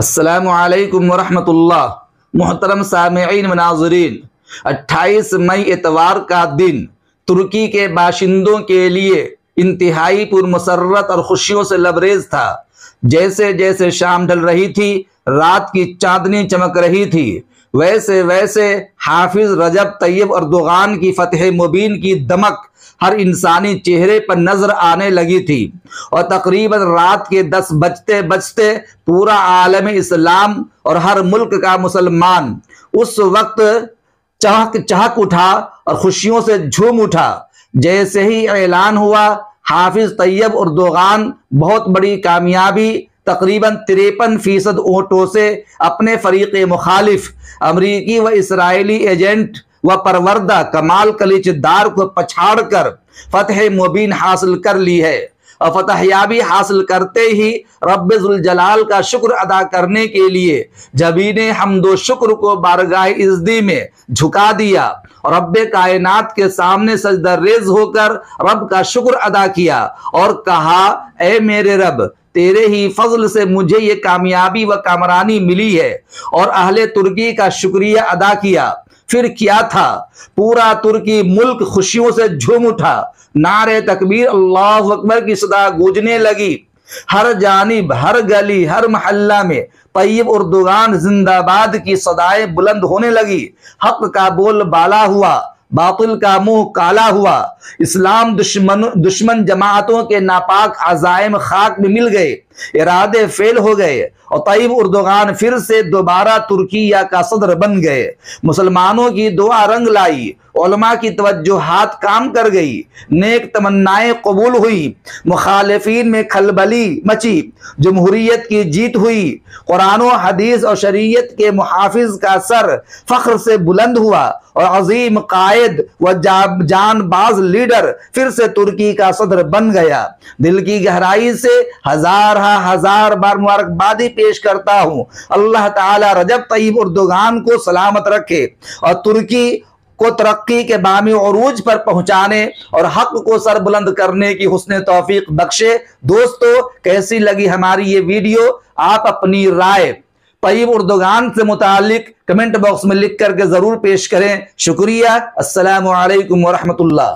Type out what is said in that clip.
अस्सलामु अलैकुम वरहमतुल्लाह। मुहतरम सामिईन व नाज़रीन, 28 मई इतवार का दिन तुर्की के बाशिंदों के लिए इंतहाई पुरमसर्रत और खुशियों से लबरेज था। जैसे जैसे शाम ढल रही थी, रात की चांदनी चमक रही थी, वैसे वैसे हाफिज रजब तैयब अर्दोगान की फतह मुबीन की दमक हर इंसानी चेहरे पर नजर आने लगी थी। और तकरीबन रात के 10 बजते बजते पूरा आलम इस्लाम और हर मुल्क का मुसलमान उस वक्त चहक चहक उठा और खुशियों से झूम उठा। जैसे ही ऐलान हुआ हाफिज तैयब अर्दोगान बहुत बड़ी कामयाबी तकरीबन 53% वोटों से अपने फरीक मुखालिफ अमरीकी व इसराइली एजेंट व परवरदा कमाल कलिचदार को पछाड़कर फतह मुबीन हासिल कर ली है। और फतहयाबी हासिल करते ही रब्बे जुल जलाल का शुक्र अदा करने के लिए जबीने हम्दो शुक्र को बारगाह इज़्ज़ी में झुका दिया और रब्बे कायनात के सामने सजदा रेज होकर रब का शुक्र अदा किया और कहा, ए मेरे रब, तेरे ही फजल से मुझे ये कामयाबी व कामरानी मिली है। और अहले तुर्की का शुक्रिया अदा किया। फिर क्या था, पूरा तुर्की मुल्क खुशियों से झूम उठा। नारे तकबीर अल्लाहु अकबर की सदा गूंजने लगी। हर जानिब, हर गली, हर मोहल्ला में तैयब अर्दोगान जिंदाबाद की सदाएं बुलंद होने लगी। हक का बोल बाला हुआ, बातिल का मुंह काला हुआ। इस्लाम दुश्मन जमाअतों के नापाक अज़ाइम खाक में मिल गए, इरादे फेल हो गए और तैयब अर्दोगान फिर से दोबारा तुर्किया का सदर बन गए। मुसलमानों की दुआ रंग लाई, उलमा की तवज्जुहात काम कर गई, नेक तमन्नाएं कबूल हुई, मुखालिफीन में खलबली मची, जमहूरियत की जीत हुई, कुरान व हदीस और शरीयत के मुहाफिज का सर फख्र से बुलंद हुआ और अजीम कायद व जानबाज लीडर फिर से तुर्की का सदर बन गया। दिल की गहराई से हजार बार मुबारकबादी पेश करता हूँ। अल्लाह ताला रजब तैयब अर्दोगान को सलामत रखे और तुर्की को तरक्की के बामी उरूज पर पहुंचाने और हक को सर बुलंद करने की हुस्न तौफीक बख्शे। दोस्तों, कैसी लगी हमारी ये वीडियो? आप अपनी राय तैयब अर्दोगान से मुतालिक कमेंट बॉक्स में लिख करके जरूर पेश करें। शुक्रिया। अस्सलामु अलैकुम वरहमतुल्लाह।